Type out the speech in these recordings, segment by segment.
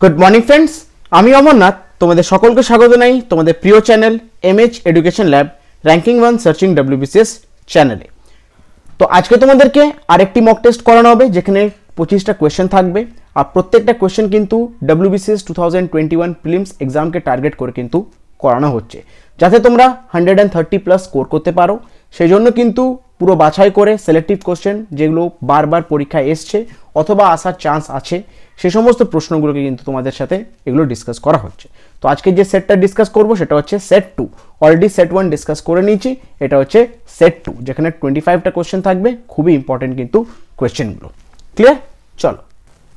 Good morning friends, আমি অমরনাথ তোমাদের সকলকে স্বাগত জানাই তোমাদের প্রিয় channel MH education lab ranking 1 searching WBCS চ্যানেলে। তো আজকে তোমাদেরকে আরেকটি মক টেস্ট করানো হবে যেখানে 25টা কোয়েশ্চেন থাকবে আর প্রত্যেকটা কোয়েশ্চেন কিন্তু ডব্লিউবিসিএস 2021 প্রিলিমস এক্সামকে টার্গেট করে কিন্তু করানো হচ্ছে যাতে তোমরা 130 প্লাস স্কোর করতে পারো। সেই জন্য কিন্তু পুরো বাছাই করে সিলেক্টিভ কোশ্চেন যেগুলো বারবার পরীক্ষায় এসছে অথবা আসার চান্স আছে সেই সমস্ত প্রশ্নগুলোকে কিন্তু তোমাদের সাথে এগুলো ডিসকাস করা হচ্ছে। তো আজকে যে সেটটা ডিসকাস করব সেটা হচ্ছে সেট 2। অলরেডি সেট 1 ডিসকাস করে নিয়েছি, এটা হচ্ছে সেট 2 যেখানে 25টা কোশ্চেন থাকবে, খুবই ইম্পর্টেন্ট কিন্তু কোশ্চেনগুলো। ক্লিয়ার? চলো,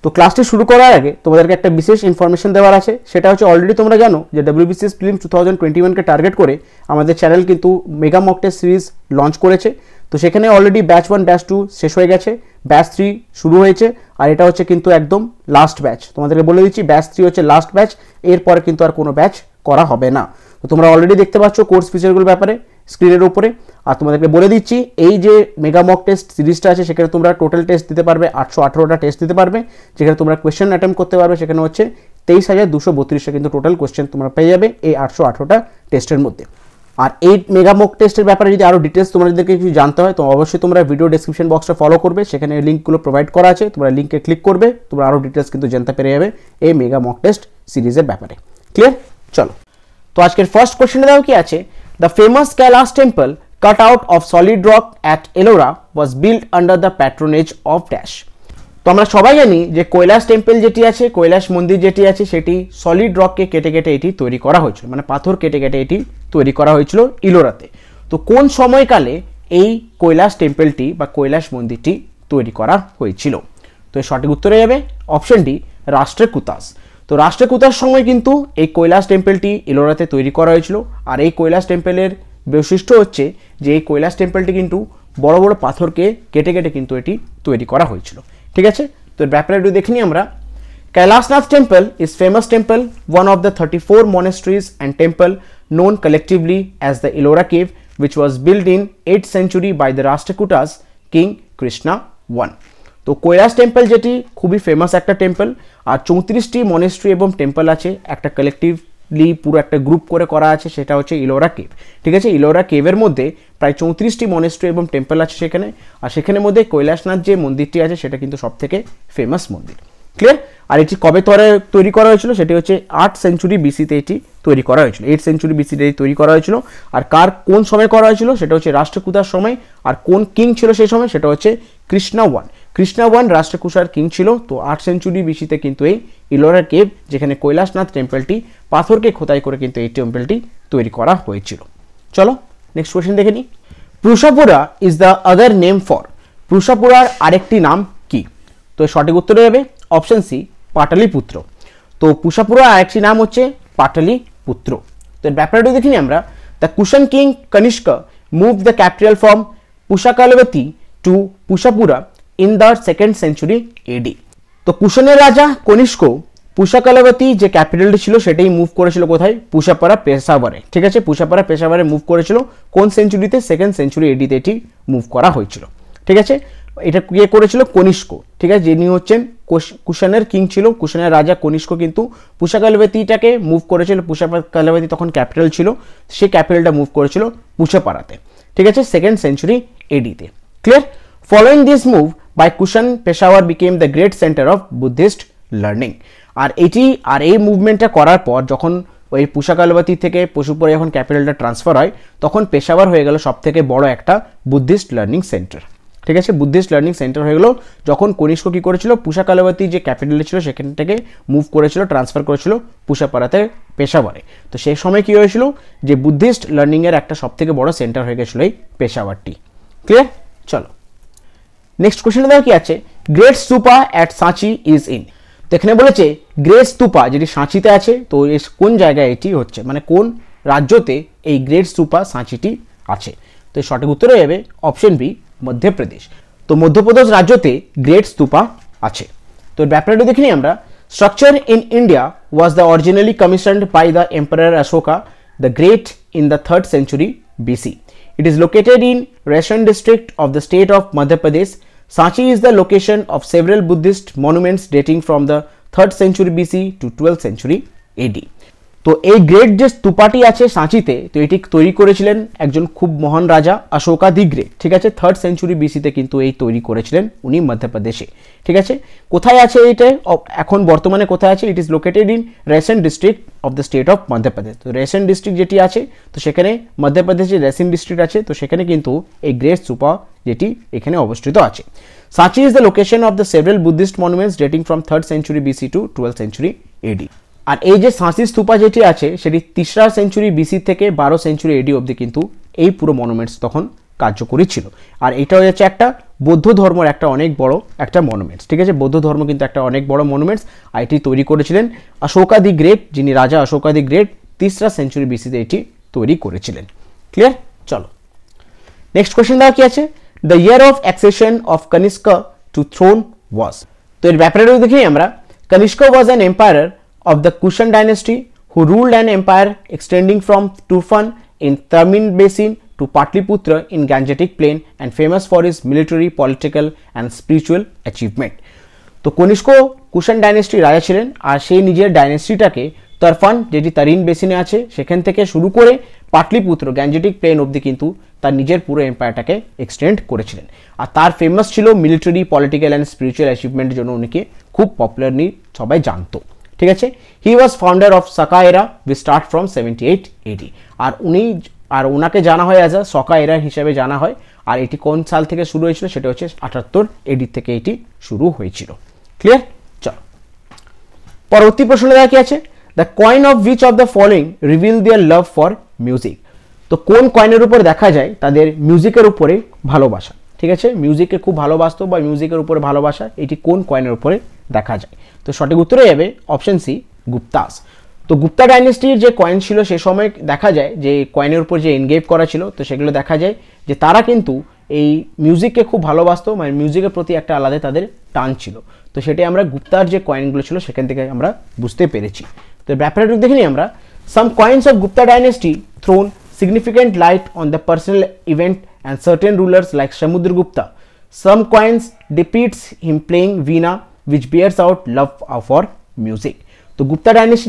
তো ক্লাসটি শুরু করার আগে তোমাদেরকে একটা বিশেষ ইনফরমেশন দেওয়ার আছে। সেটা হচ্ছে অলরেডি তোমরা জানো যে ডব্লিউবিসিএস প্রিলিমস 2021কে টার্গেট করে আমাদের চ্যানেল কিন্তু mega mock test series launch করেছে। তো সেখানে অলরেডি ব্যাচ 1 ব্যাচ 2 শেষ হয়ে গেছে, ব্যাচ 3 শুরু হয়েছে আর এটা হচ্ছে কিন্তু একদম লাস্ট ব্যাচ। তোমাদেরকে বলে দিচ্ছি ব্যাচ 3 হচ্ছে লাস্ট ব্যাচ, এরপরে কিন্তু আর কোনো ব্যাচ করা হবে না। তো তোমরা অলরেডি দেখতে পাচ্ছ কোর্স ফিচারগুলোর ব্যাপারে স্ক্রিনের উপরে। আর তোমাদেরকে বলে দিচ্ছি এই যে মেগা মক টেস্ট সিরিজটা আছে সেখানে তোমরা টোটাল টেস্ট দিতে পারবে 818টা টেস্ট দিতে পারবে, যেখানে তোমরা কোয়েশ্চেন অ্যাটেম্প করতে পারবে সেখানে হচ্ছে 23,232টা কিন্তু টোটাল কোয়েশ্চেন তোমরা পেয়ে যাবে এই 818টা টেস্টের মধ্যে। আর এই মেগা মক টেস্টের ব্যাপারে যদি আরও ডিটেলস তোমাদেরকে কিছু জানতে হয় তো অবশ্যই তোমরা ভিডিও ডেসক্রিপশন বক্সটা ফলো করবে, সেখানে লিঙ্কগুলো প্রোভাইড করা আছে, তোমরা লিঙ্কে ক্লিক করবে, তোমরা আরও ডিটেলস কিন্তু জানতে পেরে যাবে এই মেগা মক টেস্ট সিরিজের ব্যাপারে। ক্লিয়ার? চলো, তো আজকের ফার্স্ট কোয়েশ্চেনে দাও কি আছে, the famous Kailash temple cut out of solid rock at Ellora was built under the patronage of dash। তো আমরা সবাই জানি যে কৈলাস টেম্পল যেটি আছে, কৈলাস মন্দির যেটি আছে সেটি সলিড রককে কেটে কেটে এটি তৈরি করা হয়েছিল, মানে পাথর কেটে কেটে এটি তৈরি করা হয়েছিল ইলোরাতে। তো কোন সময়কালে এই কৈলাস টেম্পলটি বা কৈলাস মন্দিরটি তৈরি করা হয়েছিল? তো এর সঠিক উত্তর হয়ে যাবে অপশন ডি, রাষ্ট্রকূটাস। তো রাষ্ট্রকূটার সময় কিন্তু এই কৈলাস টেম্পলটি ইলোরাতে তৈরি করা হয়েছিল। আর এই কৈলাস টেম্পলের বৈশিষ্ট্য হচ্ছে যে এই কৈলাস টেম্পলটি কিন্তু বড় বড় পাথরকে কেটে কেটে কিন্তু এটি তৈরি করা হয়েছিল। ঠিক আছে, তো এর ব্যাপারে একটু দেখে নিই আমরা। Kailasanath temple is famous temple, one of the 34 monasteries and temple known collectively as the Ellora cave, which was built in 8th century by the Rashtrakutas king Krishna I। তো কৈলাস টেম্পল যেটি খুবই ফেমাস একটা টেম্পল, আর 34টি monastery এবং temple আছে, একটা collectively পুরো একটা group করে করা আছে, সেটা হচ্ছে ইলোরা কেভ। ঠিক আছে, ইলোরা কেভের মধ্যে প্রায় 34টি মনেস্ট্রি এবং টেম্পল আছে সেখানে, আর সেখানের মধ্যে কৈলাসনাথ যে মন্দিরটি আছে সেটা কিন্তু সব থেকে ফেমাস মন্দির। ক্লিয়ার? আর এটি কবে তৈরি করা হয়েছিল? সেটি হচ্ছে 8th সেঞ্চুরি বিসিতে এটি তৈরি করা হয়েছিল, 8th সেঞ্চুরি বিসিতে তৈরি করা হয়েছিল। আর কোন সময় করা হয়েছিল? সেটা হচ্ছে রাষ্ট্রকূটার সময়। আর কোন কিং ছিল সেই সময়? সেটা হচ্ছে কৃষ্ণা I। কৃষ্ণা I রাষ্ট্রকূটার কিং ছিল। তো 8th সেঞ্চুরি বিসিতে কিন্তু এই ইলোরা কেভ যেখানে কৈলাসনাথ টেম্পলটি পাথরকে খোদাই করে কিন্তু এই টেম্পলটি তৈরি করা হয়েছিল। চলো নেক্সট কোয়েশ্চেন দেখে নিই। Pushapura is the other name for, পুষাপুরার আরেকটি নাম কি? তো সঠিক উত্তর হবে অপশন সি, পাটালিপুত্র। তো পুষাপুরার আরেকটি নাম হচ্ছে পাটালিপুত্র। তো এর ব্যাপারটা দেখি আমরা। The Kushan king Kanishka move the capital from Pushkalavati to Pushapura in the 2nd century AD। তো কুষাণের রাজা কনিষ্ক পুষাকালবতী যে ক্যাপিটালটি ছিল সেটাই মুভ করেছিল কোথায়? পুষাপাড়া পেশাওয়ারে। ঠিক আছে, পুষাপাড়া পেশাওয়ারে মুভ করেছিল কোন সেঞ্চুরিতে? 2nd century AD তে এটি মুভ করা হয়েছিল। ঠিক আছে, এটা কে করেছিল? কনিষ্ক। ঠিক আছে, যিনি হচ্ছেন কুষাণের কিং ছিল, কুষাণের রাজা কনিষ্ক কিন্তু পুষাকালবতীটাকে মুভ করেছিল। পুষাকালবতী তখন ক্যাপিটাল ছিল, সেই ক্যাপিটালটা মুভ করেছিল পুষাপাড়াতে। ঠিক আছে, 2nd century AD তে। Clear? Following this move by Kushan, Peshawar became the great centre of Buddhist learning. আর এই মুভমেন্টটা করার পর যখন ওই পুষাকালবতী থেকে পশুপুরে যখন ক্যাপিটালটা ট্রান্সফার হয় তখন পেশাওয়ার হয়ে গেল সব থেকে বড় একটা বুদ্ধিস্ট লার্নিং সেন্টার। ঠিক আছে, বুদ্ধিস্ট লার্নিং সেন্টার হয়ে গেল যখন কনিষ্ক কী করেছিল? পুষাকালবতী যে ক্যাপিটাল ছিল সেখান থেকে মুভ করেছিল, ট্রান্সফার করেছিল পুষাপাড়াতে পেশাওয়ারে। তো সেই সময় কী হয়েছিল যে বুদ্ধিস্ট লার্নিংয়ের একটা সব থেকে বড় সেন্টার হয়ে গেছিলো এই পেশাওয়ারটি। ক্লিয়ার? চলো নেক্সট কোয়েশ্চেনটা দেখো কি আছে, গ্রেট স্তূপা অ্যাট সাঁচি ইজ ইন। তো এখানে বলেছে গ্রেট স্তূপা যেটি সাঁচিতে আছে, তো কোন জায়গায় এটি হচ্ছে, মানে কোন রাজ্যতে এই গ্রেট স্তূপা সাঁচিটি আছে? তো সঠিক উত্তর হয়ে যাবে অপশন বি, মধ্যপ্রদেশ। তো মধ্যপ্রদেশ রাজ্যতে গ্রেট স্তূপা আছে। তো এর ব্যাপারটা দেখে নিই আমরা। Structure in India was the originally commissioned by the emperor Ashoka the great in the 3rd century BC। It is located in Rasan district of the state of Madhya Pradesh. Sanchi is the location of several Buddhist monuments dating from the 3rd century BC to 12th century AD। তো এই great যে স্তূপাটি আছে সাঁচিতে, তো এটি তৈরি করেছিলেন একজন খুব মহান রাজা অশোকা দি গ্রেট, ঠিক আছে। 3rd সেঞ্চুরি BC-তে কিন্তু এই তৈরি করেছিলেন উনি মধ্যপ্রদেশে, ঠিক আছে। কোথায় আছে এইটা এখন বর্তমানে কোথায় আছে? It is located in Raisen district of the state of Madhya Pradesh. তো রেসেন ডিস্ট্রিক্ট যেটি আছে, তো সেখানে মধ্যপ্রদেশে রেসেন ডিস্ট্রিক্ট আছে, তো সেখানে কিন্তু এই গ্রেট স্তূপা যেটি এখানে অবস্থিত আছে। সাঁচি is the location of the several Buddhist monuments dating from 3rd century BC to 12th century AD। আর এই যে সাঁচি স্তূপা যেটি আছে সেটি 3রা সেঞ্চুরি BC থেকে 12 সেঞ্চুরি AD অবধি কিন্তু এই পুরো মনুমেন্টস তখন কার্যকরী ছিল। আর এটা হচ্ছে একটা বৌদ্ধ ধর্মের একটা অনেক বড় একটা মনুমেন্টস, ঠিক আছে। বৌদ্ধ ধর্ম কিন্তু একটা অনেক বড় মনুমেন্টস, আর এটি তৈরি করেছিলেন অশোকা দি গ্রেট, যিনি রাজা অশোকা দি গ্রেট 3রা সেঞ্চুরি BC-তে এটি তৈরি করেছিলেন। ক্লিয়ার? চলো নেক্সট কোশ্চেন দেওয়া কি আছে? The year of accession of Kanishka to throne was. তো এর ব্যাপারে দেখি আমরা। Kanishka was an empire of the Kushan dynasty who ruled an empire extending from Tufan in Tamil Basin to Patliputra in Gangetic Plain and famous for his military, political and spiritual achievement। তো কনিষ্ক কুষাণ ডাইনেস্টির রাজা ছিলেন, আর সেই নিজের ডাইনেস্টিটাকে তরফান যেটি তারিন বেসিনে আছে সেখান থেকে শুরু করে পাটলিপুত্র গ্যাঞ্জেটিক প্লেন অবধি কিন্তু তার নিজের পুরো এম্পায়ারটাকে এক্সটেন্ড করেছিলেন। আর তার ফেমাস ছিল মিলিটারি, পলিটিক্যাল অ্যান্ড স্পিরিচুয়াল অ্যাচিভমেন্টের জন্য উনিকে খুব পপুলারলি সবাই জানতো, ঠিক আছে। হি ওয়াজ ফাউন্ডার অফ সাকা এরা উইচ স্টার্ট ফ্রম 78 AD। আর ওনাকে জানা হয় অ্যাজ আ সকা এরা হিসেবে জানা হয়। আর এটি কোন সাল থেকে শুরু হয়েছিল? সেটা হচ্ছে 78 AD থেকে এটি শুরু হয়েছিল। ক্লিয়ার? চলো পরবর্তী প্রশ্নে দেখা কি আছে? The coin of which of the following reveal their love for music. তো কোন কয়েনের উপর দেখা যায় তাদের মিউজিকের উপরে ভালোবাসা, ঠিক আছে। মিউজিককে খুব ভালোবাসতো বা মিউজিকের উপরে ভালোবাসা, এটি কোন কয়েনের উপরে দেখা যায়? তো সঠিক উত্তর হয়ে যাবে অপশন সি, গুপ্তাস। তো গুপ্তা ডাইনেস্টির যে কয়েন ছিল সে সময় দেখা যায় যে কয়েনের উপর যে এনগেভ করা ছিল, তো সেগুলো দেখা যায় যে তারা কিন্তু এই মিউজিককে খুব ভালোবাসতো, মানে মিউজিকের প্রতি একটা আলাদা তাদের টান ছিল। তো সেটাই আমরা গুপ্তার যে কয়েনগুলো ছিল সেখান থেকে আমরা বুঝতে পেরেছি। তো ব্যাপারটা দেখে নিই আমরা। Some coins of Gupta dynasty throne significant light on the personal event and certain rulers like Samudragupta. Some coins depicts him playing veena which bears out love for music. তো গুপ্তা ডাইনেস্টি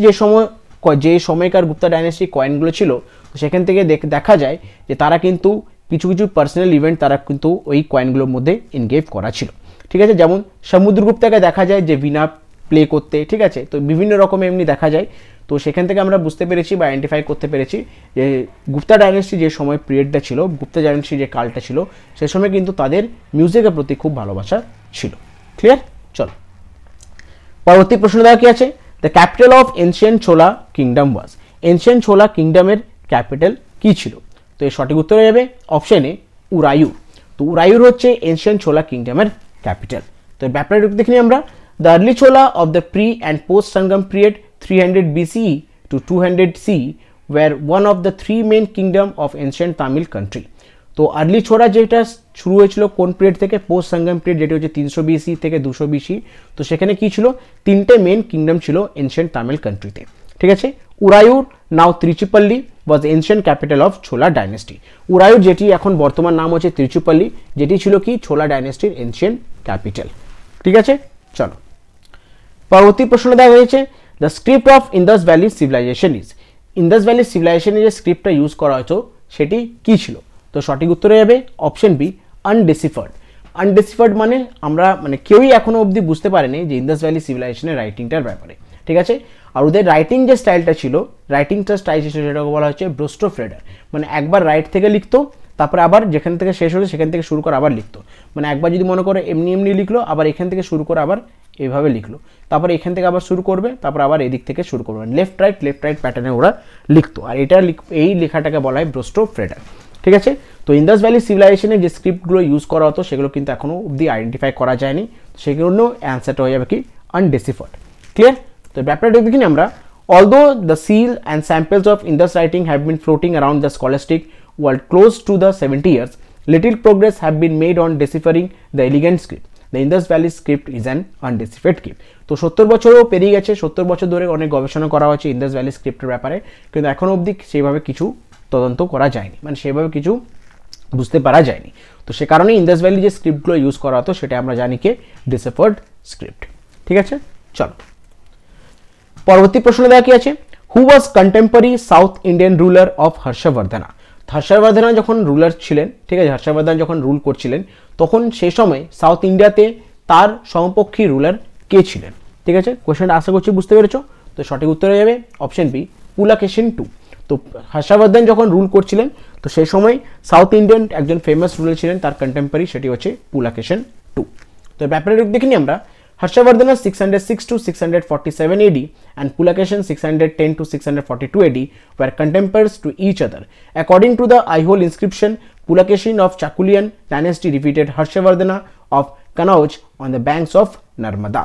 যে সময়কার গুপ্তা ডাইনেস্টি কয়েনগুলো ছিল সেখান থেকে দেখা যায় যে তারা কিন্তু কিছু কিছু পার্সোনাল ইভেন্ট তারা কিন্তু ওই কয়েনগুলোর মধ্যে এনগেভ করা ছিল, ঠিক আছে। যেমন সমুদ্রগুপ্তাকে দেখা যায় যে ভিনা প্লে করতে, ঠিক আছে। তো বিভিন্ন রকমের এমনি দেখা যায়। তো সেখান থেকে আমরা বুঝতে পেরেছি বা আইডেন্টিফাই করতে পেরেছি যে গুপ্তা ডাইনেস্টি যে সময় পিরিয়ডটা ছিল, গুপ্তা ডাইনেস্টি যে কালটা ছিল, সে সময় কিন্তু তাদের মিউজিকের প্রতি খুব ভালোবাসা ছিল। ক্লিয়ার? চলো পরবর্তী প্রশ্ন দেওয়া কি আছে? দ্য ক্যাপিটাল অফ এনশিয়েন্ট ছোলা কিংডম ওয়াজ। এনশিয়েন্ট ছোলা কিংডমের ক্যাপিটাল কি ছিল? তো এর সঠিক উত্তর হয়ে যাবে অপশন এ, উরায়ুর। তো উরায়ুর হচ্ছে এনশিয়েন্ট ছোলা কিংডমের ক্যাপিটাল। তো এর ব্যাপারে দেখিনি আমরা। দ্য আর্লি ছোলা of the pre and post Sangam period 300 BCE to 200 CE were one of the three main kingdom of ancient Tamil country. তো আর্লি ছোলা যেটা শুরু হয়েছিল কোন পিরিয়ড থেকে? পোস্ট সঙ্গম পিরিয়ড, যেটা হচ্ছে 300 BC থেকে 200 BC। তো সেখানে কি ছিল? তিনটে মেন কিংডম ছিল এনশিয়েন্ট তামিল কান্ট্রিতে, ঠিক আছে। উরায়ুর নাও ত্রিচুপল্লী ওয়াজ এনশিয়েন্ট ক্যাপিটাল অফ ছোলা ডাইনেস্টি। উরায়ুর যেটি এখন বর্তমান নাম হচ্ছে ত্রিচুপল্লী, যেটি ছিল কি ছোলা ডাইনেস্টির এনশিয়েন্ট ক্যাপিটাল, ঠিক আছে। চলো পরবর্তী প্রশ্ন দেওয়া হয়েছে। The script of Indus valley civilisation is. Indus valley সিভিলাইজেশনে যে স্ক্রিপ্টটা ইউজ করা হতো সেটি কি ছিল? তো সঠিক উত্তর হয়ে যাবে অপশন বি, আনডেসিফার্ড। আনডেসিফার্ড মানে কেউই এখনো অবধি বুঝতে পারেনি যে ইন্দাস ভ্যালি সিভিলাইজেশনের রাইটিংটার ব্যাপারে, ঠিক আছে। আর ওদের রাইটিং যে স্টাইলটা ছিল, রাইটিংটা স্টাইল ছিল সেটাকে বলা হচ্ছে ব্রোস্টোফ্রেডার। মানে একবার রাইট থেকে লিখতো, তারপরে আবার যেখান থেকে শেষ হলো সেখান থেকে শুরু করে আবার লিখতো। মানে একবার যদি মনে করে এমনি এমনি লিখলো, আবার এখান থেকে শুরু করে আবার এইভাবে লিখলো, তারপরে এখান থেকে আবার শুরু করবে, তারপর আবার এদিক থেকে শুরু করবে, লেফট রাইট প্যাটার্নে ওরা লিখতো। আর এই লেখাটাকে বলা হয় ব্রোস্টোফ্রেডার, ঠিক আছে। তো ইন্দাস ভ্যালি সিভিলাইজেশনের যে স্ক্রিপ্টগুলো ইউজ করা হতো সেগুলো কিন্তু এখনো অবধি আইডেন্টিফাই করা যায়নি। সেগুলো অ্যান্সারটা হয়ে যাবে কি আনডেসিফার্ড। ক্লিয়ার? তো ব্যাপারটা দেখিনি আমরা। Although the seal and samples of Indus writing have been floating around the scholastic world close to the 70 years, little progress have been made on deciphering the elegant script. The Indus Valley script is an undeciphered script. তো 70 বছরও পেরিয়ে গেছে, 70 বছর ধরে অনেক গবেষণা করা হচ্ছে ইন্দাস ভ্যালি স্ক্রিপ্টের ব্যাপারে, কিন্তু এখনো অবধি সেইভাবে কিছু তদন্ত করা যায়নি, মানে সেভাবে কিছু বুঝতে পারা যায়নি। তো সে কারণে ইন্দাস ভ্যালি যে স্ক্রিপ্টগুলো ইউজ করা হতো সেটা আমরা জানি কি ডিসিফার্ড স্ক্রিপ্ট, ঠিক আছে। চলো পরবর্তী প্রশ্ন দেখা কি আছে, who was contemporary south Indian ruler of Harshavardhana. Harshavardhana যখন রুলার ছিলেন, ঠিক আছে, হর্ষবর্ধন যখন রুল করছিলেন তখন সেই সময় সাউথ ইন্ডিয়াতে তার সমপক্ষী রুলার কে ছিলেন? ঠিক আছে, কোয়েশ্চেনটা আশা করছি বুঝতে পেরেছো। তো সঠিক উত্তর হয়ে যাবে অপশন বি, পুলাকেশিন টু। তো হর্ষবর্ধন যখন রুল করছিলেন তো সেই সময় সাউথ ইন্ডিয়ান একজন ফেমাস রুলার ছিলেন, তার কন্টেম্পোরারি, সেটি হচ্ছে পুলাকেশিন টু। তো ব্যাপারে দেখিনি আমরা, Harshavardhana 606 to 647 AD and Pulakeshin 610 to 642 AD were contemporaries to each other. According to the Aihole inscription, Pulakeshin of Chakulian dynasty defeated Harshavardhana of Kannauj on the banks of Narmada.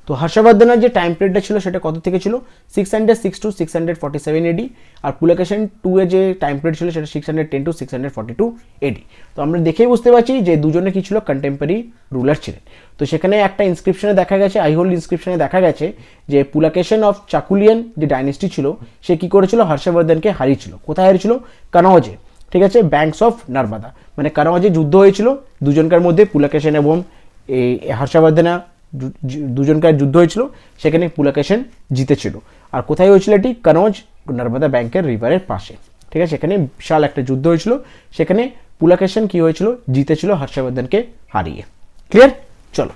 তো হর্ষবর্ধনের যে time পিরিয়ডটা ছিল সেটা কত থেকে ছিল? 606 two 647 এডি, আর পুলাকেশন 2 এর যে time period ছিল সেটা 610 টু 642 এডি। তো আমরা দেখেই বুঝতে পারছি যে দুজনে কি ছিল, কন্টেম্পোরারি রুলার ছিলেন। তো সেখানে একটা ইনস্ক্রিপশনে দেখা গেছে, আইহোল ইনস্ক্রিপশনে দেখা গেছে যে পুলাকেশন অফ চাকুলিয়ান যে ডাইনেস্টি ছিল সে কি করেছিল, হর্ষবর্ধনকে হারিয়েছিল। কোথায় হারিয়েছিল? কানৌজে, ঠিক আছে, ব্যাঙ্কস অফ নার্মাদা, মানে কানৌজে যুদ্ধ হয়েছিল দুজনকার মধ্যে, পুলাকেশন এবং এই হর্ষবর্ধনা দুজনকার যুদ্ধ হয়েছিল, সেখানে পুলাকেশন জিতেছিল। আর কোথায় হয়েছিল এটি? কানৌজ নর্মদা ব্যাংকের রিভারের পাশে, ঠিক আছে, সেখানে বিশাল একটা যুদ্ধ হয়েছিল, সেখানে পুলাকেশন কি হয়েছিল, জিতেছিল হর্ষবর্ধনকে হারিয়ে। ক্লিয়ার? চলো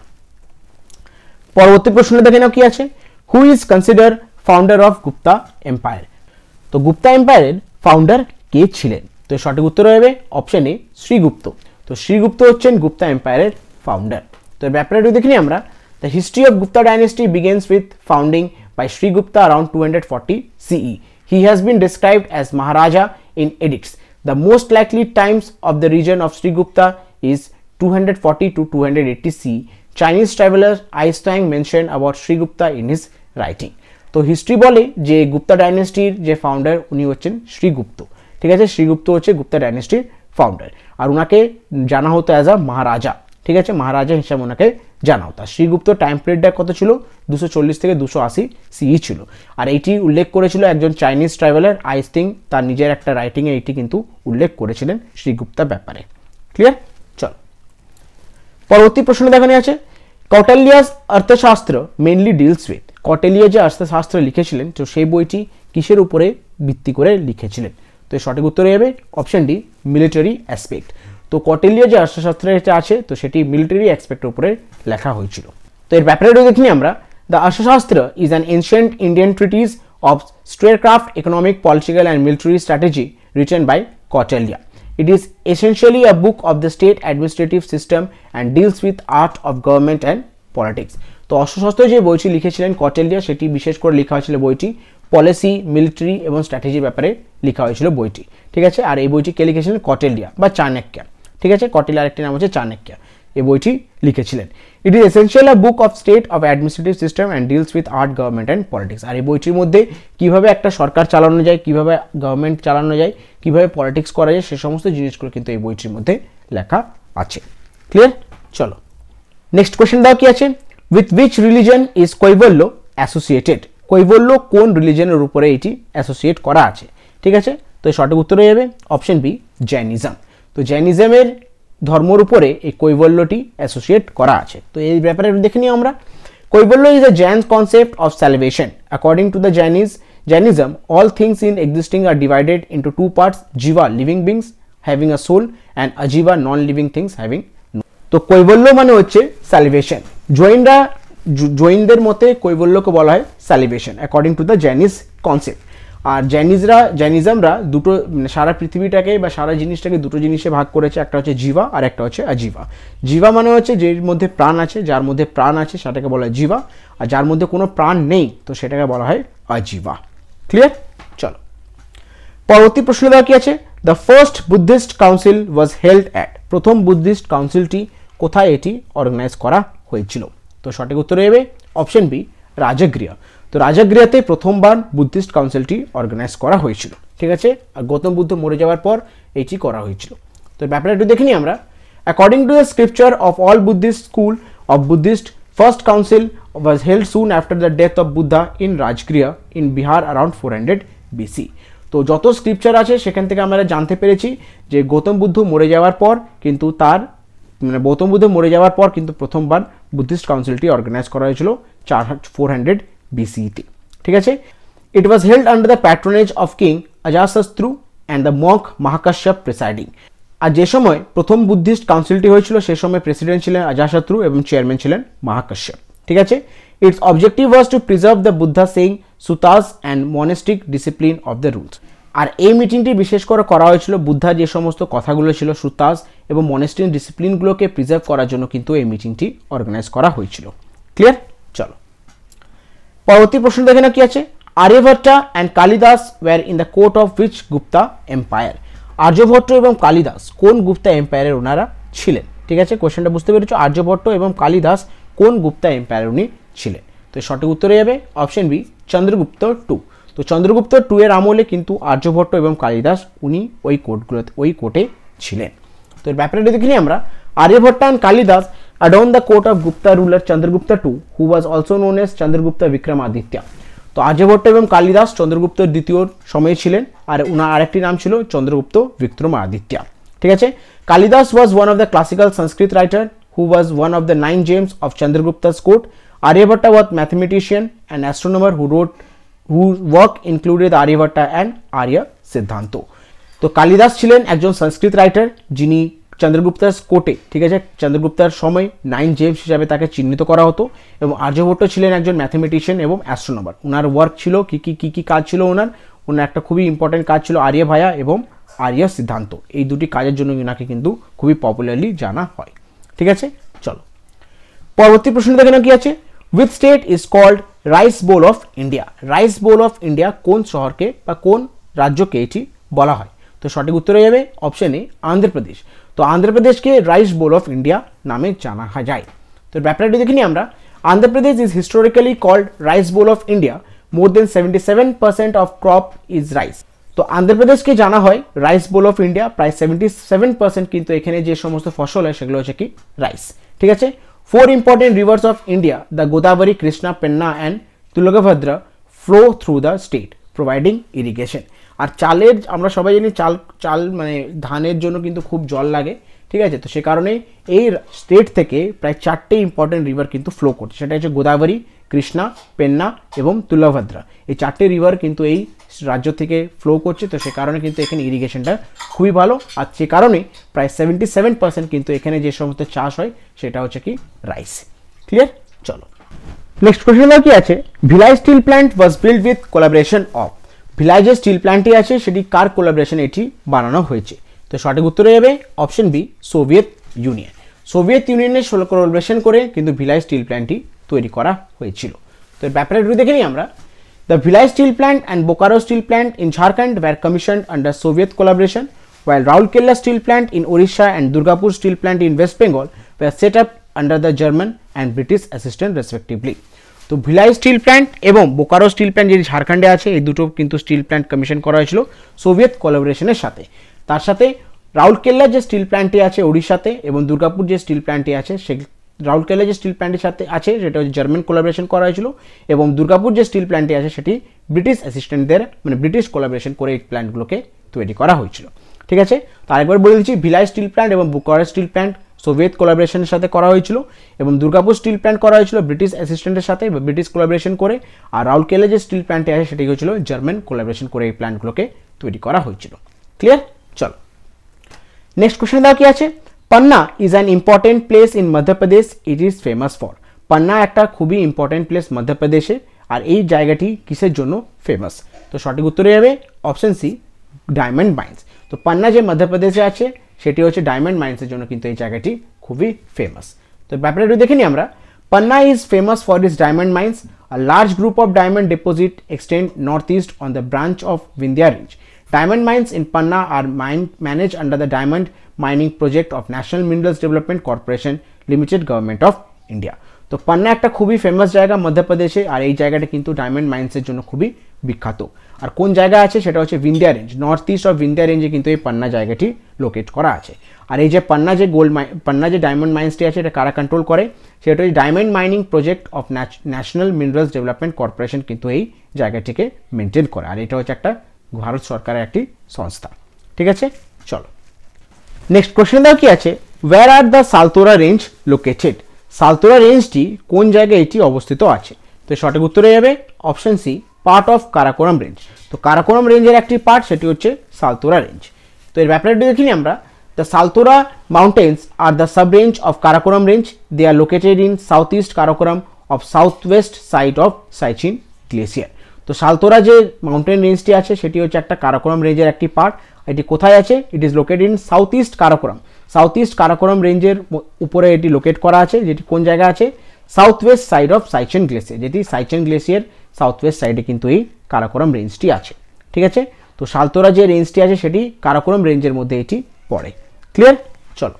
পরবর্তী প্রশ্ন দেখে নাও কি আছে, who is consider founder of Gupta empire. তো গুপ্তা এম্পায়ারের ফাউন্ডার কে ছিলেন? তো সঠিক উত্তর হবে অপশন এ, শ্রীগুপ্ত। তো শ্রীগুপ্ত হচ্ছেন গুপ্তা এম্পায়ারের ফাউন্ডার। তো ব্যাপারে দেখি আমরা, the history of Gupta dynasty begins with founding by Sri Gupta around 240 CE. He has been described as Maharaja in edicts. The most likely times of the region of Sri Gupta is 240 to 280 CE. Chinese traveler Aistang mentioned about Sri Gupta in his writing. তো history বলে যে গুপ্তা ডাইনেস্টির যে founder উনি হচ্ছেন শ্রীগুপ্ত, ঠিক আছে, শ্রীগুপ্ত হচ্ছে Gupta ডাইনেস্টির founder, আর ওনাকে জানা হতো অ্যাজ আ মহারাজা, ঠিক আছে, মহারাজা হিসাবে ওনাকে জানা হতো। শ্রীগুপ্ত টাইম পিরিয়ডটা কত ছিল? 240 থেকে 280 সিই ছিল। আর এইটি উল্লেখ করেছিল একজন চাইনিজ ট্রাভেলার আইস্টিং, তার নিজের একটা রাইটিংয়ে এইটি কিন্তু উল্লেখ করেছিলেন শ্রীগুপ্তার ব্যাপারে। ক্লিয়ার? চল পরবর্তী প্রশ্ন দেখানো আছে, কৌটিল্যাস অর্থশাস্ত্র মেনলি ডিলস উইথ। কৌটিল্য যে অর্থশাস্ত্র লিখেছিলেন তো সেই বইটি কিসের উপরে ভিত্তি করে লিখেছিলেন? তো সঠিক উত্তর হবে অপশন ডি, মিলিটারি অ্যাসপেক্ট। তো কৌটিল্য যে অর্থশাস্ত্র আছে তো সেটি মিলিটারি অ্যাসপেক্টের উপরে লেখা হয়েছিল। তো এর ব্যাপারে দেখিনি আমরা, the Arthashastra is an ancient Indian treatise of statecraft, economic, political and military strategy written by Kautilya. It is essentially a book of the state administrative system and deals with art of government and politics. তো অর্থশাস্ত্র যে বইটি লিখেছিলেন কৌটিল্য সেটি বিশেষ করে লেখা হয়েছিল বইটি পলিসি, মিলিটারি এবং স্ট্র্যাটেজির ব্যাপারে লেখা হয়েছিল বইটি, ঠিক আছে। আর এই বইটি কে লিখেছিলেন? কৌটিল্য বা চাণক্য, ঠিক আছে, কৌটিল্য আরেকটি নাম হচ্ছে চাণক্য, এই বইটি লিখেছিলেন। It is essential a book of state of administrative system and deals with art, government and politics. আর এই বইটির মধ্যে কীভাবে একটা সরকার চালানো যায়, কীভাবে গভর্নমেন্ট চালানো যায়, কীভাবে পলিটিক্স করা যায়, সে সমস্ত জিনিসগুলো কিন্তু এই বইটির মধ্যে লেখা আছে। ক্লিয়ার? চলো নেক্সট কোয়েশ্চেন দাও কি আছে, with which religion is Kaivalya associated. Kaivalya কোন রিলিজনের উপরে এটি অ্যাসোসিয়েট করা আছে? ঠিক আছে, তো সঠিক উত্তর হয়ে যাবে অপশন বি, জৈনিজম। তো জৈনিজমের ধর্মের উপরে এই কৈবল্যটি অ্যাসোসিয়েট করা আছে। তো এই ব্যাপারে দেখে নিই আমরা, Kaivalya is a Jain concept of salvation. According to the Jainism, all things in existing are divided into two parts, jiva, living beings having a soul, and ajiva, non-living things having no. তো কৈবল্য মানে হচ্ছে স্যালভেশন। জৈনদের মতে কৈবল্যকে বলা হয় salvation according to the Jainism concept. আর জাইনিজমরা দুটো, সারা পৃথিবীটাকে বা সারা জিনিসটাকে দুটো জিনিসে ভাগ করেছে, একটা হচ্ছে জিবা আর একটা হচ্ছে অজিবা। জিবা মানে হচ্ছে যের মধ্যে প্রাণ আছে, যার মধ্যে প্রাণ আছে সেটাকে বলা হয় জিবা, আর যার মধ্যে কোনো প্রাণ নেই তো সেটাকে বলা হয় অজিবা। ক্লিয়ার? চলো পরবর্তী প্রশ্ন দেওয়া কি আছে, the first Buddhist council was held at. প্রথম বুদ্ধিস্ট কাউন্সিলটি কোথায় এটি অর্গানাইজ করা হয়েছিল? তো সঠিক উত্তর হবে অপশন বি, রাজগৃহ। তো রাজগৃহতে প্রথমবার বুদ্ধিস্ট কাউন্সিলটি অর্গানাইজ করা হয়েছিল, ঠিক আছে। আর গৌতম বুদ্ধ মরে যাওয়ার পর এটি করা হয়েছিল। তো ব্যাপারটা একটু দেখিনি আমরা, according to the scripture of all Buddhist school of Buddhist, first council was held soon after the death of Buddha in Rajgriha in Bihar around 400 BC. তো যত স্ক্রিপচার আছে সেখান থেকে আমরা জানতে পেরেছি যে গৌতম বুদ্ধ মরে যাওয়ার পর কিন্তু প্রথমবার বুদ্ধিস্ট কাউন্সিলটি অর্গানাইজ করা হয়েছিল 400 BCতে। ঠিক আছে। It was held under the patronage of king Ajatashatru and the monk Mahakashyapa presiding. আর যে সময় প্রথম বুদ্ধিস্ট কাউন্সিলটি হয়েছিল সে সময় প্রেসিডেন্ট ছিলেন অজাতশত্রু এবং চেয়ারম্যান ছিলেন মহাকাশ্যপ। ঠিক আছে। Its objective was to preserve the Buddha saying suttas and monastic discipline of the rules. আর এই মিটিংটি বিশেষ করে করা হয়েছিল বুদ্ধার যে সমস্ত কথাগুলো ছিল সুতাস এবং মনেস্টিক ডিসিপ্লিনগুলোকে প্রিজার্ভ করার জন্য কিন্তু এই মিটিংটি অর্গানাইজ করা হয়েছিল। ক্লিয়ার? চলো পরবর্তী প্রশ্ন দেখে না কি আছে। Aryabhata and Kalidasa were in the court of which Gupta empire. Aryabhata এবং কালিদাস কোন গুপ্তা এম্পায়ারের ওনারা ছিলেন? ঠিক আছে, কোশ্চেনটা বুঝতে পেরেছো। আর্যভট্ট এবং কালিদাস কোন গুপ্তা এম্পায়ার উনি ছিলেন? তো সঠিক উত্তর হয়ে যাবে অপশন বি, চন্দ্রগুপ্ত টু। তো চন্দ্রগুপ্ত টু এর আমলে কিন্তু আর্যভট্ট এবং কালিদাস উনি ওই কোর্টে ছিলেন। তো এর ব্যাপারটা দেখি আমরা। Aryabhata and Kalidasa adorned the court of Gupta ruler Chandragupta II, who was also known as Chandragupta Vikramaditya. তো আর্যভট্ট এবং কালিদাস চন্দ্রগুপ্ত দ্বিতীয় সময়ে ছিলেন, আর উনার আরেকটি নাম ছিল চন্দ্রগুপ্ত বিক্রমাদিত্য। ঠিক আছে। Kalidas was one of the classical Sanskrit writer who was one of the 9 gems of Chandragupta's court. Aryabhatta was mathematician and astronomer whose work included Aryabhatta and Arya Siddhanto. তো কালিদাস ছিলেন একজন সংস্কৃত রাইটার যিনি চন্দ্রগুপ্তার কোর্টে, ঠিক আছে, চন্দ্রগুপ্তার সময় 9 জেমস হিসাবে তাকে চিহ্নিত করা হতো। এবং আর্যভট্ট ছিলেন একজন ম্যাথমেটিশিয়ান এবং অ্যাস্ট্রোনমার। ওনার ওয়ার্ক ছিল কি কাজ ছিল ওনার একটা খুবই ইম্পর্টেন্ট কাজ ছিল আর্যভায়া এবং আর্য সিদ্ধান্ত। এই দুটি কাজের জন্য ওনাকে কিন্তু খুবই পপুলারলি জানা হয়। ঠিক আছে, চলো পরবর্তী প্রশ্ন দেখে না কি আছে। With state is called rice bowl of India. Rice bowl of India কোন শহরকে বা কোন রাজ্যকে এটি বলা হয়? তো সঠিক উত্তর হয়ে যাবে অপশন এ, অন্ধ্রপ্রদেশ। তো অন্ধ্রপ্রদেশকে রাইস বোল অফ ইন্ডিয়া নামে জানা যায়। তো ব্যাপারটি দেখিনি আমরা। Andhra Pradesh is historically called rice bowl of India. More than 77% of crop is rice. তো অন্ধ্রপ্রদেশকে জানা হয় রাইস বোল অফ ইন্ডিয়া। প্রায় 77% কিন্তু এখানে যে সমস্ত ফসল হয় সেগুলো হচ্ছে কি রাইস। ঠিক আছে। 4 important rivers of India, the Godavari, Krishna, Penna and Tungabhadra flow through the state providing irrigation. আর চালের আমরা সবাই জানি চাল মানে ধানের জন্য কিন্তু খুব জল লাগে। ঠিক আছে। তো সে কারণে এই স্টেট থেকে প্রায় 4টে ইম্পর্টেন্ট রিভার কিন্তু ফ্লো করছে। সেটা হচ্ছে গোদাবরী, কৃষ্ণা, পেন্না এবং তুঙ্গভদ্রা। এই 4টে রিভার কিন্তু এই রাজ্য থেকে ফ্লো করছে। তো সে কারণে কিন্তু এখানে ইরিগেশনটা খুবই ভালো। আর সে কারণে প্রায় 77% কিন্তু এখানে যে সমস্ত চাষ হয় সেটা হচ্ছে কি রাইস। ক্লিয়ার? চলো নেক্সট কোশ্চেন কি আছে। Villi steel plant was build with collaboration of. Villi যে স্টিল প্ল্যান্টটি আছে সেটি কার কোলাবোরেশন এটি বানানো হয়েছে? তো সঠিক উত্তর হয়ে যাবে option B, Soviet Union. Soviet ইউনিয়নের কোলাবোরেশন করে কিন্তু ভিলাই স্টিল প্ল্যান্টটি তৈরি করা হয়েছিল। তো এর ব্যাপারে একটু দেখে নিই আমরা। The Bhilai Steel Plant and Bokaro Steel Plant in Jharkhand were commissioned under Soviet collaboration, while Raulkela Steel Plant in Odisha and Durgapur Steel Plant in West Bengal were set up under the German and British assistance respectively. তো villi steel plant এবং Bokaro steel plant যেটি ঝাড়খণ্ডে আছে এই দুটো কিন্তু steel plant commission করা হয়েছিল সোভিয়েত কোলাবোরেশনের সাথে। তার সাথে রাউরকেল্লা যে স্টিল প্ল্যান্টটি আছে ওড়িশাতে এবং দুর্গাপুর যে স্টিল প্ল্যান্টটি আছে সে রাউরকেলা যে স্টিল প্ল্যান্টের সাথে আছে সেটা হচ্ছে জার্মান কোলাবোরেশন করা হয়েছিল এবং দুর্গাপুর যে স্টিল প্ল্যান্টটি আছে সেটি ব্রিটিশ অ্যাসিস্ট্যান্টদের মানে ব্রিটিশ কোলাবোরেশন করে এই প্ল্যান্টগুলোকে তৈরি করা হয়েছিল। ঠিক আছে। তো আরেকবার বলে দিচ্ছি, ভিলাই স্টিল প্ল্যান্ট এবং বোকারো স্টিল প্ল্যান্ট সোভিয়েত কোলাবোরেশনের সাথে করা হয়েছিল এবং দুর্গাপুর স্টিল প্ল্যান্ট করা হয়েছিল ব্রিটিশ অ্যাসিস্ট্যান্টের সাথে বা ব্রিটিশ কোলাবোরেশন করে। আর রাউরকেলা যে স্টিল প্ল্যান্টটি আছে সেটি হয়েছিল জার্মান কোলাবোরেশন করে এই প্ল্যান্টগুলোকে তৈরি করা হয়েছিল। ক্লিয়ার? চলো নেক্সট কোশ্চেন দাও কি আছে। Panna is an important place in Madhya Pradesh, it is famous for. Panna একটা খুবই ইম্পর্টেন্ট প্লেস মধ্যপ্রদেশে, আর এই জায়গাটি কিসের জন্য ফেমাস? তো সঠিক উত্তর হয়ে যাবে অপশন সি, ডায়মন্ড মাইন্স। তো পান্না যে মধ্যপ্রদেশে আছে সেটি হচ্ছে ডায়মন্ড মাইন্সের জন্য কিন্তু এই জায়গাটি খুবই ফেমাস। তো ব্যাপারটা একটু দেখে নিই আমরা। Panna is famous for its diamond mines. A large group of diamond deposit extend north east on the branch of Vindhya range. Diamond mines in Panna are managed under the Diamond Mining Project of National Minerals Development Corporation Limited, Government of India. তো পান্না একটা খুবই famous জায়গা মধ্যপ্রদেশে, আর এই জায়গাটা কিন্তু diamond মাইন্সের জন্য খুবই বিখ্যাত। আর কোন জায়গা আছে সেটা হচ্ছে ভিন্ধিয়া রেঞ্জ, নর্থ ইস্ট অফ ভিন্ধিয়া রেঞ্জে কিন্তু এই পান্না জায়গাটি লোকেট করা আছে। আর এই যে পান্না যে ডায়মন্ড মাইন্সটি আছে এটা কারা কন্ট্রোল করে? সেটা হচ্ছে diamond mining project of national minerals development corporation কিন্তু এই জায়গাটিকে মেনটেন করে, আর এটা হচ্ছে একটা ভারত সরকারের একটি সংস্থা। ঠিক আছে। চলো নেক্সট কোশ্চেন দাও কি আছে। Where are the Saltoro range located. Saltoro রেঞ্জটি কোন জায়গায় এটি অবস্থিত আছে? তো সঠিক উত্তর হয়ে যাবে option C, part of Karakoram range. তো কারাকোরাম রেঞ্জের একটি পার্ট সেটি হচ্ছে সালতোরা রেঞ্জ। তো এর ব্যাপারটা দেখিনি আমরা। The Saltoro mountains are the sub range of Karakoram range, they are located in south east Karakoram of south west side of Siachen glacier. তো সালতোরা যে মাউন্টেন রেঞ্জটি আছে সেটি হচ্ছে একটা কারাকোরাম রেঞ্জের একটি পার্ট। এটি কোথায় আছে? It is located in south east Karakoram. South east Karakoram রেঞ্জের উপরে এটি লোকেট করা আছে, যেটি কোন জায়গায় আছে? South west side of Siachen glacier, যেটি সাইচেন গ্লেসিয়ার সাউথ ওয়েস্ট সাইডে কিন্তু এই কারাকোরাম রেঞ্জটি আছে। ঠিক আছে, তো সালতোরা যে রেঞ্জটি আছে সেটি কারাকোরাম রেঞ্জের মধ্যে এটি পড়ে। ক্লিয়ার? চলো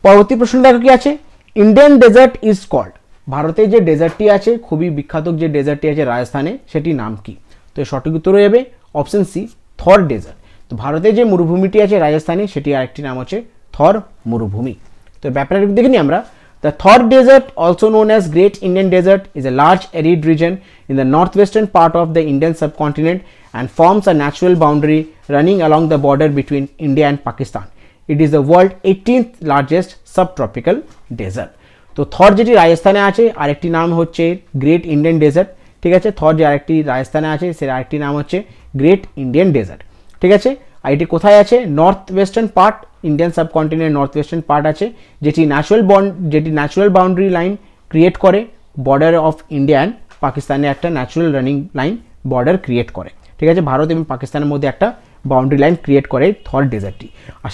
পরবর্তী প্রশ্ন দেখো কি আছে। ইন্ডিয়ান ডেজার্ট ইজ কল্ড, ভারতের যে ডেজার্টটি আছে, খুবই বিখ্যাত যে ডেজার্টটি আছে রাজস্থানে, সেটির নাম কি? তো সঠিক উত্তর হয়ে যাবে অপশন সি, থর ডেজার্ট। তো ভারতের যে মরুভূমিটি আছে রাজস্থানে, সেটি আরেকটি নাম হচ্ছে থর মরুভূমি। তো ব্যাপারটা দেখে নিই আমরা। The Thor Desert, also known as Great Indian Desert, is a large arid region in the northwestern part of the Indian subcontinent and forms a natural boundary running along the border between India and Pakistan. It is the world's 18th largest subtropical desert. তো থর যেটি রাজস্থানে আছে আরেকটি নাম হচ্ছে great Indian dessert. ঠিক আছে, থর যে আরেকটি রাজস্থানে আছে সে আরেকটি নাম হচ্ছে গ্রেট ইন্ডিয়ান ডেজার্ট। ঠিক আছে, আর এটি কোথায় আছে? North western part, Indian subcontinent north western part আছে, যেটি ন্যাচুরাল বাউন্ডারি লাইন ক্রিয়েট করে বর্ডার অফ ইন্ডিয়া অ্যান্ড পাকিস্তানে, একটা natural running line border create করে। ঠিক আছে, ভারত এবং পাকিস্তানের মধ্যে একটা বাউন্ডারি লাইন ক্রিয়েট করে থর ডেজার্টটি। আর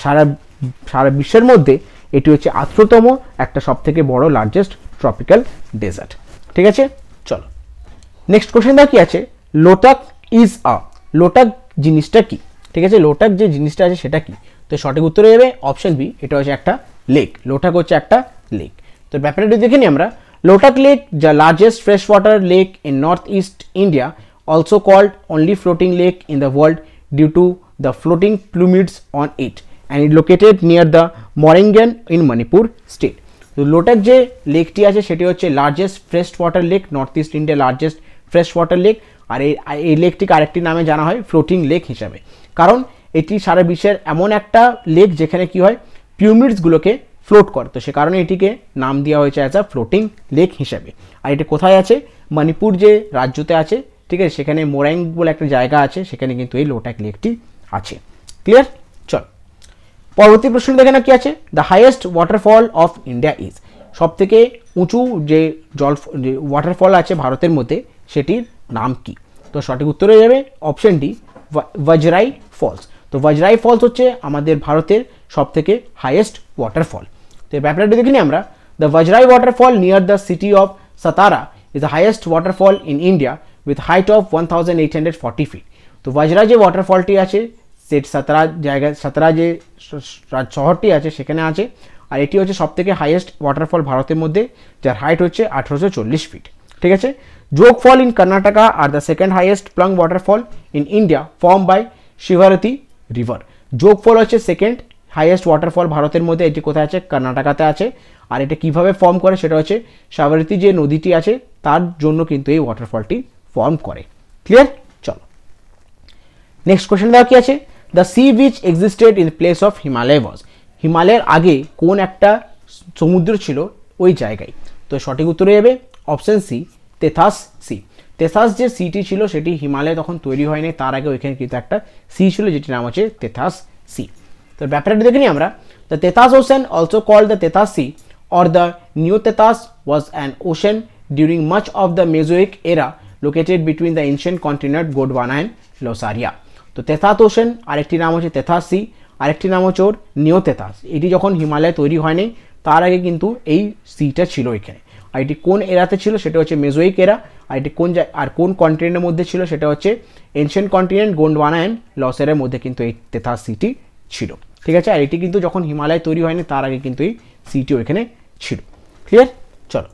সারা বিশ্বের মধ্যে এটি হচ্ছে 18তম একটা সবথেকে বড় লার্জেস্ট ট্রপিক্যাল ডেজার্ট। ঠিক আছে, চলো নেক্সট কোশ্চেন দা কি আছে। লোটাক ইজ আ, লোটাক জিনিসটা কি? ঠিক আছে, লোটাক যে জিনিসটা আছে সেটা কি? তো সঠিক উত্তর হয়ে যাবে অপশন বি, এটা হচ্ছে একটা লেক। লোটাক হচ্ছে একটা লেক। তো ব্যাপারটা দেখে নিই আমরা। Loktak lake, the largest fresh water lake in north east India, also called only floating lake in the world due to the floating phumdis on it, and it located near the Moirang in Manipur state. তো লোটাক যে লেকটি আছে সেটি হচ্ছে largest fresh water lake, north east India largest fresh water lake. আর এই লেকটিকে আরেকটি নামে জানা হয় ফ্লোটিং লেক হিসাবে, কারণ এটি সারা বিশ্বের এমন একটা লেক যেখানে কি হয়, পিউমিডসগুলোকে ফ্লোট করে। তো সে কারণে এটিকে নাম দেওয়া হয়েছে অ্যাজ আ ফ্লোটিং লেক হিসাবে। আর এটি কোথায় আছে? মণিপুর যে রাজ্যতে আছে। ঠিক আছে, সেখানে মোরাইং বলে একটা জায়গা আছে, সেখানে কিন্তু এই লোটাক লেকটি আছে। ক্লিয়ার? চল পরবর্তী প্রশ্ন দেখে না কি আছে। The highest waterfall of India is, সব থেকে উঁচু যে ওয়াটারফল আছে ভারতের মধ্যে সেটির নাম কি? তো সঠিক উত্তর হয়ে যাবে অপশন ডি, বজরাই ফলস। তো বজরাই ফলস হচ্ছে আমাদের ভারতের সব থেকে হাইয়েস্ট ওয়াটারফল। তো এই ব্যাপারটা দেখে নিই আমরা। The Vajrai waterfall near the city of Satara is the highest waterfall in India with height of 1840 feet. তো বজরা যে ওয়াটারফলটি আছে সে সাতারা যে শহরটি আছে সেখানে আছে। আর এটি হচ্ছে সব থেকে হাইয়েস্ট ওয়াটারফল ভারতের মধ্যে, যার হাইট হচ্ছে 1840 ফিট। ঠিক আছে, Jog fall in Karnataka are the second highest plunge waterfall in India form by Sharavathi river. Jog fall হচ্ছে সেকেন্ড হাইয়েস্ট ওয়াটারফল ভারতের মধ্যে, এটি কোথায় আছে? কর্ণাটকাতে আছে। আর এটা কিভাবে ফর্ম করে সেটা হচ্ছে শিভারতী যে নদীটি আছে তার জন্য কিন্তু এই ওয়াটারফলটি ফর্ম করে। ক্লিয়ার? চলো নেক্সট কোশ্চেন দেওয়া কি আছে। The sea which existed in place of Himalaya was, হিমালয়ের আগে কোন একটা সমুদ্র ছিল ওই জায়গায়? তো সঠিক উত্তর হয়ে যাবে অপশন সি, তেথাস সি। তেথাস যে সিটি ছিল সেটি হিমালয় তখন তৈরি হয়নি, তার আগে ওইখানে কিন্তু একটা সি ছিল যেটির নাম হচ্ছে তেথাস সি। তো ব্যাপারটা দেখে নিই আমরা। The Tethys ocean, also called the Tethys sea or the New Tethas, was an ocean during much of the Mesozoic era located between the ancient continent Gondwana and Losaria. তো তেথাস ওশান আরেকটি নাম হচ্ছে তেথাস C, আরেকটি নাম হচ্ছে ওর নিও তেথাস। এটি যখন হিমালয় তৈরি হয়নি তার আগে কিন্তু এই সিটা ছিল এখানে। আর এটি কোন এরাতে ছিল সেটা হচ্ছে মেজোইক এরা। আর এটি কোন কন্টিনেন্টের মধ্যে ছিল সেটা হচ্ছে এনশিয়েন্ট কন্টিনেন্ট গোন্ডওয়ানা অ্যান্ড লসেরের মধ্যে কিন্তু এই তেথাস সিটি ছিল। ঠিক আছে, আর এটি কিন্তু যখন হিমালয় তৈরি হয়নি তার আগে কিন্তু এই সিটি ওইখানে ছিল। ক্লিয়ার? চলো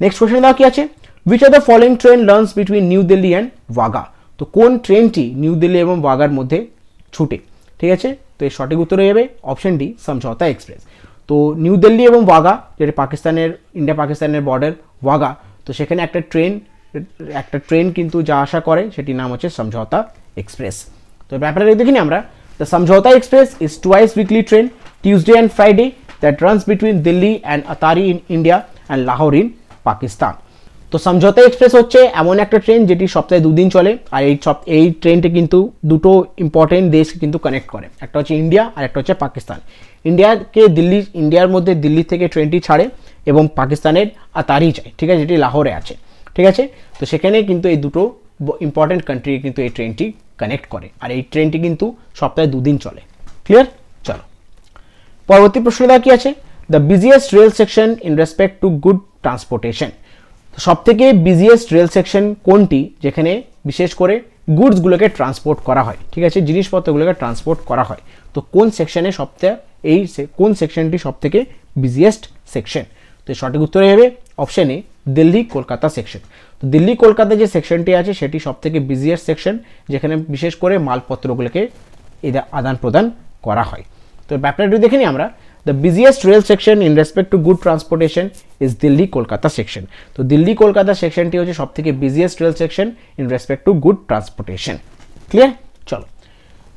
নেক্সট কোশ্চেন দাও কি আছে। Which are the following train runs between new Delhi and Wagah. তো কোন ট্রেনটি নিউ দিল্লি এবং ওয়াগার মধ্যে ছুটে? ঠিক আছে, তো এর সঠিক উত্তর হয়ে যাবে অপশন ডি, সমঝোতা এক্সপ্রেস। তো নিউ দিল্লি এবং ওয়াগা, যেটা ইন্ডিয়া পাকিস্তানের বর্ডার ওয়াগা, তো সেখানে একটা ট্রেন কিন্তু যা আসা করে সেটির নাম হচ্ছে সমঝোতা এক্সপ্রেস। তো ব্যাপারটা দেখিনি আমরা। দ্য সমঝোতা express is twice weekly train, Tuesday and Friday, that runs between Delhi and Atari in India and Lahore in Pakistan. তো সমঝোতা এক্সপ্রেস হচ্ছে এমন একটা ট্রেন যেটি সপ্তাহে 2 দিন চলে, আর এই ট্রেনটি কিন্তু দুটো ইম্পর্টেন্ট দেশকে কিন্তু কানেক্ট করে, একটা হচ্ছে ইন্ডিয়া আর একটা হচ্ছে পাকিস্তান। ইন্ডিয়ার মধ্যে দিল্লি থেকে ট্রেনটি ছাড়ে এবং পাকিস্তানের আতারি যায়, ঠিক আছে, যেটি লাহোরে আছে, ঠিক আছে। তো সেখানে কিন্তু এই দুটো ইম্পর্টেন্ট কান্ট্রি কিন্তু এই ট্রেনটি কানেক্ট করে, আর এই ট্রেনটি কিন্তু সপ্তাহে 2 দিন চলে। ক্লিয়ার? চলো পরবর্তী প্রশ্নটা কি আছে, the busiest rail section in respect to good transportation. সব থেকে বিজিয়েস্ট রেল সেকশন কোনটি যেখানে বিশেষ করে গুডসগুলোকে ট্রান্সপোর্ট করা হয়, ঠিক আছে, জিনিসপত্রগুলোকে ট্রান্সপোর্ট করা হয়। তো কোন সেকশনে কোন সেকশনটি সব থেকে বিজিয়েস্ট সেকশন? তো সঠিক উত্তর হবে option A, Delhi Kolkata section. তো দিল্লি কলকাতা যে সেকশনটি আছে সেটি সব থেকে বিজিয়েস্ট সেকশন, যেখানে বিশেষ করে মালপত্রগুলোকে আদান প্রদান করা হয়। তো ব্যাপারটা দেখে নিই আমরা। The busiest rail section in respect to good transportation is Delhi Kolkata section. তো দিল্লি কলকাতা সেকশনটি হচ্ছে সবথেকে busiest rail section in respect to good transportation. Clear? চলো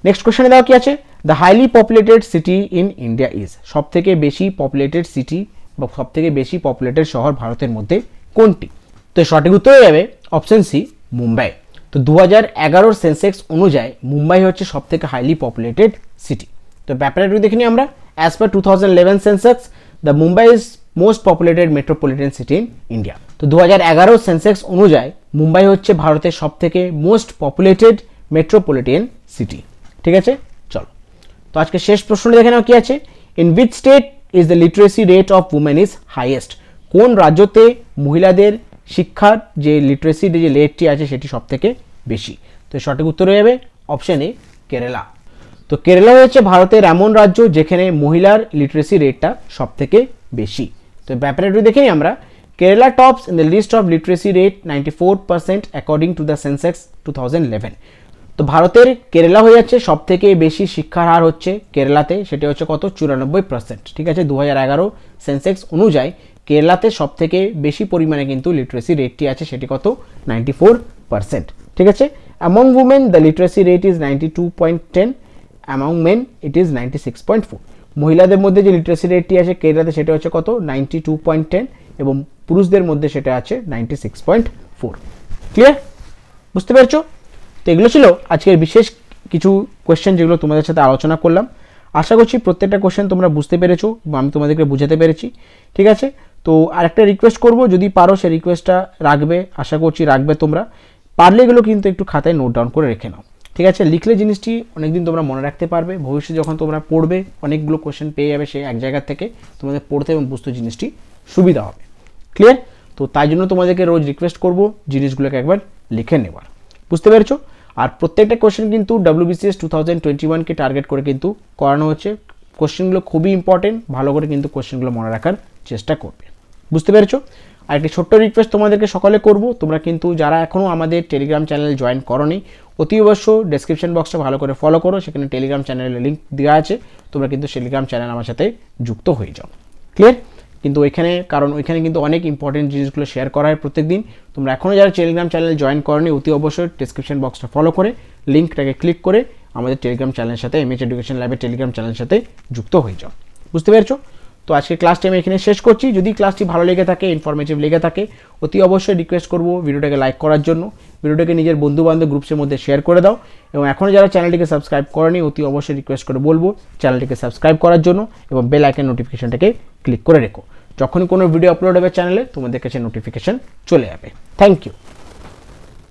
নেক্সট কোশ্চেনে দেওয়া কি আছে, the highly populated city in India is. সবথেকে বেশি পপুলেটেড সিটি বা সবথেকে বেশি পপুলেটেড শহর ভারতের মধ্যে কোনটি? তো সঠিক উত্তর হয়ে যাবে অপশন সি, মুম্বাই। তো 2011 সেন্সেক্স অনুযায়ী মুম্বাই হচ্ছে সবথেকে হাইলি পপুলেটেড সিটি। তো ব্যাপারটা একটু দেখে নিই আমরা। As per 2011 census, the Mumbai is most populated metropolitan city in India. তো 2011 সেন্সেক্স অনুযায়ী মুম্বাই হচ্ছে ভারতের সবথেকে মোস্ট পপুলেটেড মেট্রোপলিটন সিটি, ঠিক আছে। চলো তো আজকে শেষ প্রশ্নটা দেখে নাও কি আছে, in which state is the literacy rate of women is highest. কোন রাজ্যতে মহিলাদের শিক্ষার যে লিটারেসি যে রেটটি আছে সেটি সবথেকে বেশি? তো সঠিক উত্তর হয়ে যাবে অপশন এ, কেরালা। তো কেরালা হচ্ছে ভারতের এমন রাজ্য যেখানে মহিলার লিটারেসি রেটটা সব থেকে বেশি। তো ব্যাপারে একটু দেখে নিই আমরা। Kerala tops in the list of literacy rate 94% according to the Sensex 2011। তো ভারতের কেরালা হয়ে যাচ্ছে সব থেকে বেশি শিক্ষার হার হচ্ছে কেরালাতে, সেটা হচ্ছে কত, 94%, ঠিক আছে। 2011 সেন্সেক্স অনুযায়ী কেরালাতে সব থেকে বেশি পরিমাণে কিন্তু লিটারেসি রেটটি আছে, সেটি কত, 94%, ঠিক আছে। Among women the literacy rate is 92.10, among men it is 96.4। মহিলাদের মধ্যে যে লিটারেসি রেটটি আছে কেরালাতে সেটা হচ্ছে কত, 92.10, এবং পুরুষদের মধ্যে সেটা আছে 96.4। ক্লিয়ার? বুঝতে পেরেছো? তো এগুলো ছিল আজকের বিশেষ কিছু কোয়েশ্চেন যেগুলো তোমাদের সাথে আলোচনা করলাম। আশা করছি প্রত্যেকটা কোয়েশ্চেন তোমরা বুঝতে পেরেছো বা আমি তোমাদেরকে বুঝাতে পেরেছি, ঠিক আছে। তো আরেকটা রিকোয়েস্ট করব, যদি পারো সেই রিকোয়েস্টটা রাখবে, আশা করছি রাখবে তোমরা। পারলে এগুলো কিন্তু একটু খাতায় নোট ডাউন করে রেখে নাও, ঠিক আছে। লিখলে জিনিসটি অনেকদিন তোমরা মনে রাখতে পারবে, ভবিষ্যতে যখন তোমরা পড়বে অনেকগুলো কোশ্চেন পেয়ে যাবে সেই এক জায়গা থেকে, তোমাদের পড়তে এবং বুঝতে জিনিসটি সুবিধা হবে। ক্লিয়ার? তো তাই জন্য তোমাদেরকে রোজ রিকোয়েস্ট করব জিনিসগুলোকে একবার লিখে নেবার, বুঝতে পেরেছো। আর প্রত্যেকটা কোশ্চেন কিন্তু WBCS 2021কে টার্গেট করে কিন্তু করানো হচ্ছে। কোশ্চেনগুলো খুবই ইম্পর্টেন্ট, ভালো করে কিন্তু কোশ্চেনগুলো মনে রাখার চেষ্টা করবে, বুঝতে পেরেছো। আর একটি ছোট্ট রিকোয়েস্ট তোমাদেরকে সকলে করব, তোমরা কিন্তু যারা এখনও আমাদের টেলিগ্রাম চ্যানেল জয়েন করোনি অতি অবশ্য ডেসক্রিপশন বক্সটা ভালো করে ফলো করো, সেখানে টেলিগ্রাম চ্যানেলের লিঙ্ক দেওয়া আছে, তোমরা কিন্তু টেলিগ্রাম চ্যানেল আমার সাথে যুক্ত হয়ে যাও। ক্লিয়ার? কিন্তু ওইখানে কিন্তু অনেক ইম্পর্টেন্ট জিনিসগুলো শেয়ার করা হয় প্রত্যেকদিন। তোমরা এখনও যারা টেলিগ্রাম চ্যানেল জয়েন করোনি অতি অবশ্যই ডেসক্রিপশন বক্সটা ফলো করে লিঙ্কটাকে ক্লিক করে আমাদের টেলিগ্রাম চ্যানেলের সাথে MH এডুকেশন ল্যাবের টেলিগ্রাম চ্যানেলের সাথে যুক্ত হয়ে যাও, বুঝতে পেরেছো। তো আজকে ক্লাসটি আমি এখানে শেষ করছি। যদি ক্লাসটি ভালো লেগে থাকে, ইনফরমেটিভ লেগে থাকে, অতি অবশ্যই রিকোয়েস্ট করব ভিডিওটাকে লাইক করার জন্য, ভিডিওটাকে নিজের বন্ধুবান্ধব গ্রুপসের মধ্যে শেয়ার করে দাও, এবং এখনও যারা চ্যানেলটিকে সাবস্ক্রাইব করেনি অতি অবশ্যই রিকোয়েস্ট করে বলবো চ্যানেলটিকে সাবস্ক্রাইব করার জন্য এবং বেল আইকন নোটিফিকেশনটাকে ক্লিক করে রেখো। যখনই কোনো ভিডিও আপলোড হবে চ্যানেলে তোমাদের কাছে নোটিফিকেশন চলে যাবে। Thank you.